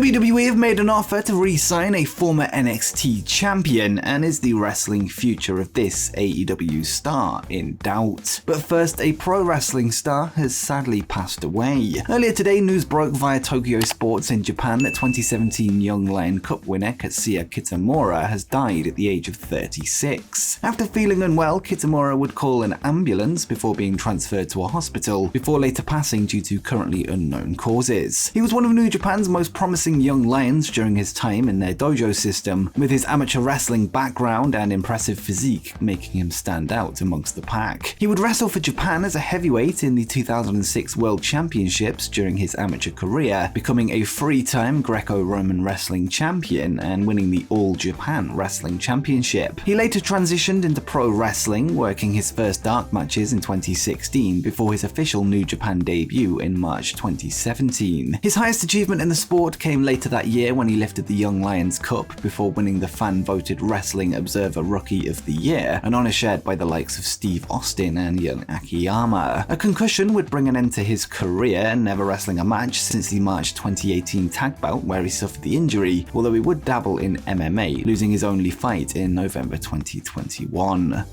WWE have made an offer to re-sign a former NXT champion, and is the wrestling future of this AEW star in doubt? But first, a pro wrestling star has sadly passed away. Earlier today, news broke via Tokyo Sports in Japan that 2017 Young Lion Cup winner Katsuya Kitamura has died at the age of 36. After feeling unwell, Kitamura would call an ambulance before being transferred to a hospital, before later passing due to currently unknown causes. He was one of New Japan's most promising young lions during his time in their dojo system, with his amateur wrestling background and impressive physique making him stand out amongst the pack. He would wrestle for Japan as a heavyweight in the 2006 World Championships during his amateur career, becoming a three-time Greco-Roman wrestling champion and winning the All Japan Wrestling Championship. He later transitioned into pro wrestling, working his first dark matches in 2016 before his official New Japan debut in March 2017. His highest achievement in the sport came later that year when he lifted the Young Lions Cup before winning the fan-voted Wrestling Observer Rookie of the Year, an honor shared by the likes of Steve Austin and Jun Akiyama. A concussion would bring an end to his career, never wrestling a match since the March 2018 tag bout where he suffered the injury, although he would dabble in MMA, losing his only fight in November 2021.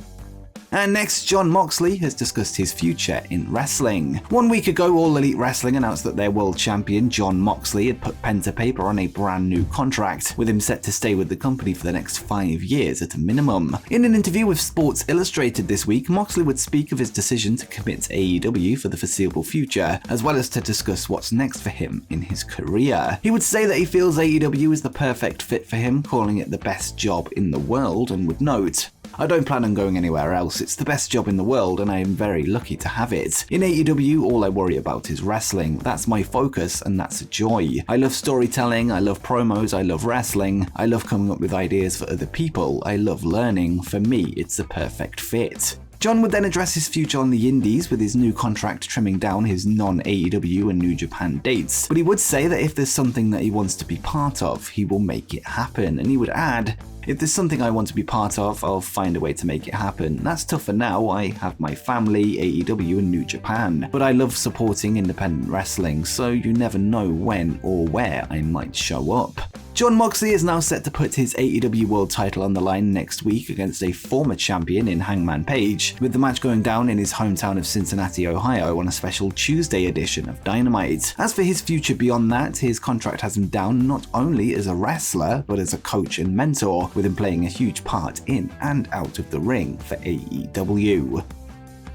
And next, Jon Moxley has discussed his future in wrestling. 1 week ago, All Elite Wrestling announced that their world champion, Jon Moxley, had put pen to paper on a brand new contract, with him set to stay with the company for the next 5 years at a minimum. In an interview with Sports Illustrated this week, Moxley would speak of his decision to commit to AEW for the foreseeable future, as well as to discuss what's next for him in his career. He would say that he feels AEW is the perfect fit for him, calling it the best job in the world, and would note, "I don't plan on going anywhere else. It's the best job in the world and I am very lucky to have it. In AEW, all I worry about is wrestling. That's my focus and that's a joy. I love storytelling, I love promos, I love wrestling, I love coming up with ideas for other people, I love learning. For me, it's the perfect fit." Jon would then address his future on the indies, with his new contract trimming down his non-AEW and New Japan dates. But he would say that if there's something that he wants to be part of, he will make it happen. And he would add, "If there's something I want to be part of, I'll find a way to make it happen. That's tough for now. I have my family, AEW and New Japan. But I love supporting independent wrestling, so you never know when or where I might show up." Jon Moxley is now set to put his AEW World title on the line next week against a former champion in Hangman Page, with the match going down in his hometown of Cincinnati, Ohio on a special Tuesday edition of Dynamite. As for his future beyond that, his contract has him down not only as a wrestler, but as a coach and mentor, with him playing a huge part in and out of the ring for AEW.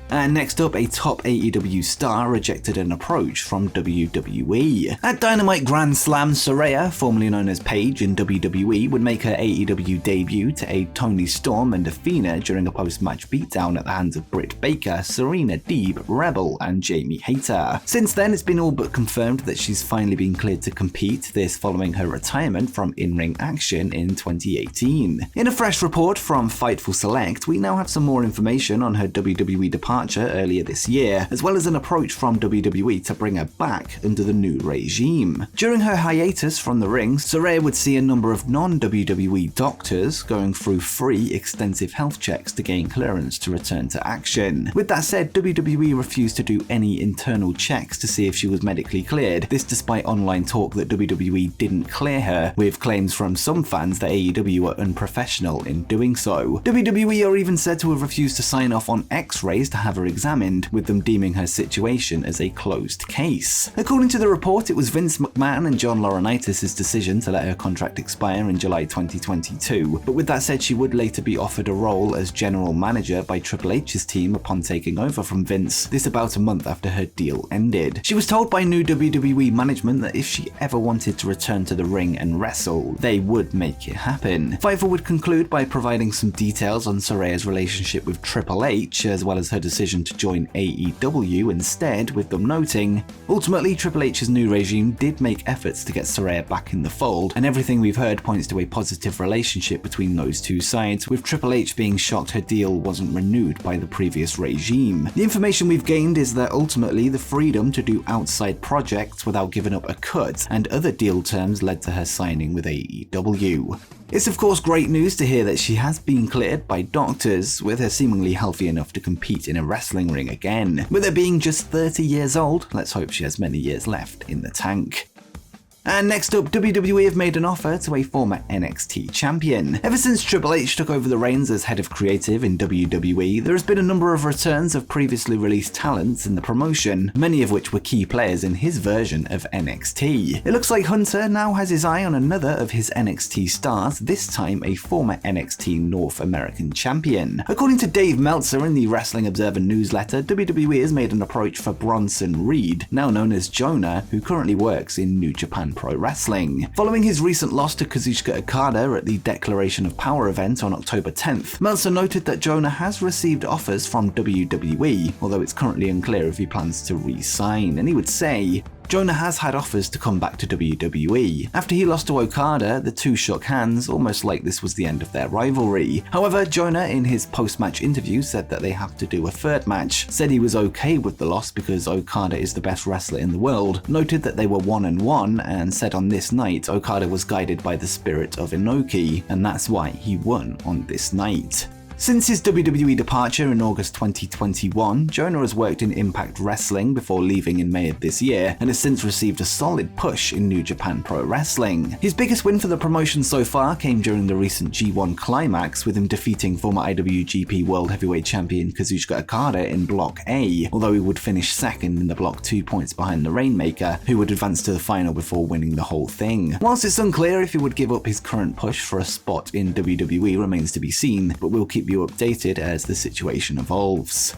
And next up, a top AEW star rejected an approach from WWE. At Dynamite Grand Slam, Saraya, formerly known as Paige in WWE, would make her AEW debut to aid Toni Storm and Athena during a post-match beatdown at the hands of Britt Baker, Serena Deeb, Rebel, and Jamie Hayter. Since then, it's been all but confirmed that she's finally been cleared to compete, this following her retirement from in-ring action in 2018. In a fresh report from Fightful Select, we now have some more information on her WWE departure earlier this year, as well as an approach from WWE to bring her back under the new regime. During her hiatus from the ring, Saraya would see a number of non-WWE doctors going through free extensive health checks to gain clearance to return to action. With that said, WWE refused to do any internal checks to see if she was medically cleared, this despite online talk that WWE didn't clear her, with claims from some fans that AEW were unprofessional in doing so. WWE are even said to have refused to sign off on X-rays to have her examined, with them deeming her situation as a closed case. According to the report, it was Vince McMahon and John Laurinaitis' decision to let her contract expire in July 2022, but with that said, she would later be offered a role as general manager by Triple H's team upon taking over from Vince, this about a month after her deal ended. She was told by new WWE management that if she ever wanted to return to the ring and wrestle, they would make it happen. Fightful would conclude by providing some details on Saraya's relationship with Triple H, as well as her decision to join AEW instead, with them noting, "Ultimately, Triple H's new regime did make efforts to get Saraya back in the fold, and everything we've heard points to a positive relationship between those two sides, with Triple H being shocked her deal wasn't renewed by the previous regime. The information we've gained is that ultimately the freedom to do outside projects without giving up a cut and other deal terms led to her signing with AEW." It's of course great news to hear that she has been cleared by doctors, with her seemingly healthy enough to compete in a wrestling ring again. With her being just 30 years old, let's hope she has many years left in the tank. And next up, WWE have made an offer to a former NXT champion. Ever since Triple H took over the reins as head of creative in WWE, there has been a number of returns of previously released talents in the promotion, many of which were key players in his version of NXT. It looks like Hunter now has his eye on another of his NXT stars, this time a former NXT North American champion. According to Dave Meltzer in the Wrestling Observer newsletter, WWE has made an approach for Bronson Reed, now known as Jonah, who currently works in New Japan Pro Wrestling. Following his recent loss to Kazuchika Okada at the Declaration of Power event on October 10th, Meltzer noted that Jonah has received offers from WWE, although it's currently unclear if he plans to re-sign, and he would say, Jonah has had offers to come back to WWE. After he lost to Okada, the two shook hands, almost like this was the end of their rivalry. However, Jonah in his post-match interview said that they have to do a third match, said he was okay with the loss because Okada is the best wrestler in the world, noted that they were 1-1, and said on this night Okada was guided by the spirit of Inoki, and that's why he won on this night. Since his WWE departure in August 2021, Jonah has worked in Impact Wrestling before leaving in May of this year, and has since received a solid push in New Japan Pro Wrestling. His biggest win for the promotion so far came during the recent G1 Climax, with him defeating former IWGP World Heavyweight Champion Kazuchika Okada in Block A, although he would finish second in the block 2 points behind the Rainmaker, who would advance to the final before winning the whole thing. Whilst it's unclear if he would give up his current push for a spot in WWE remains to be seen, but we'll keep you updated as the situation evolves.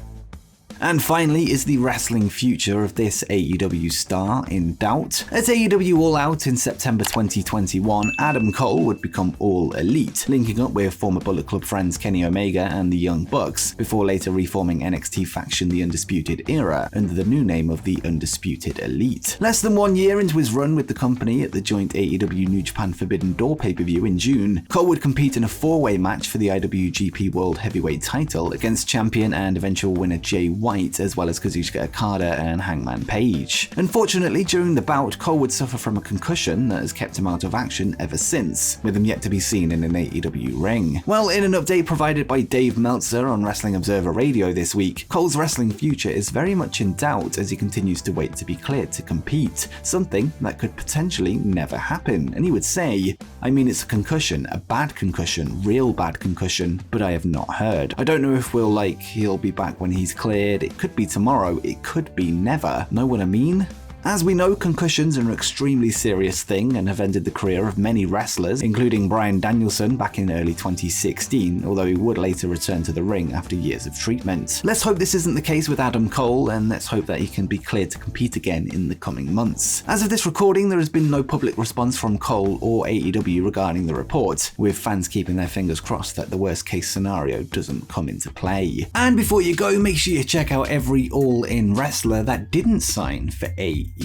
And finally, is the wrestling future of this AEW star in doubt? At AEW All Out in September 2021, Adam Cole would become All Elite, linking up with former Bullet Club friends Kenny Omega and the Young Bucks, before later reforming NXT faction The Undisputed Era under the new name of the Undisputed Elite. Less than 1 year into his run with the company at the joint AEW New Japan Forbidden Door pay-per-view in June, Cole would compete in a 4-way match for the IWGP World Heavyweight title against champion and eventual winner Jay White, as well as Kazuchika Okada and Hangman Page. Unfortunately, during the bout, Cole would suffer from a concussion that has kept him out of action ever since, with him yet to be seen in an AEW ring. Well, in an update provided by Dave Meltzer on Wrestling Observer Radio this week, Cole's wrestling future is very much in doubt as he continues to wait to be cleared to compete, something that could potentially never happen. And he would say, I mean, it's a concussion, a bad concussion, real bad concussion, but I have not heard. I don't know if he'll be back when he's cleared. It could be tomorrow, it could be never. Know what I mean? As we know, concussions are an extremely serious thing and have ended the career of many wrestlers, including Bryan Danielson back in early 2016, although he would later return to the ring after years of treatment. Let's hope this isn't the case with Adam Cole, and let's hope that he can be cleared to compete again in the coming months. As of this recording, there has been no public response from Cole or AEW regarding the report, with fans keeping their fingers crossed that the worst case scenario doesn't come into play. And before you go, make sure you check out every All In wrestler that didn't sign for AEW.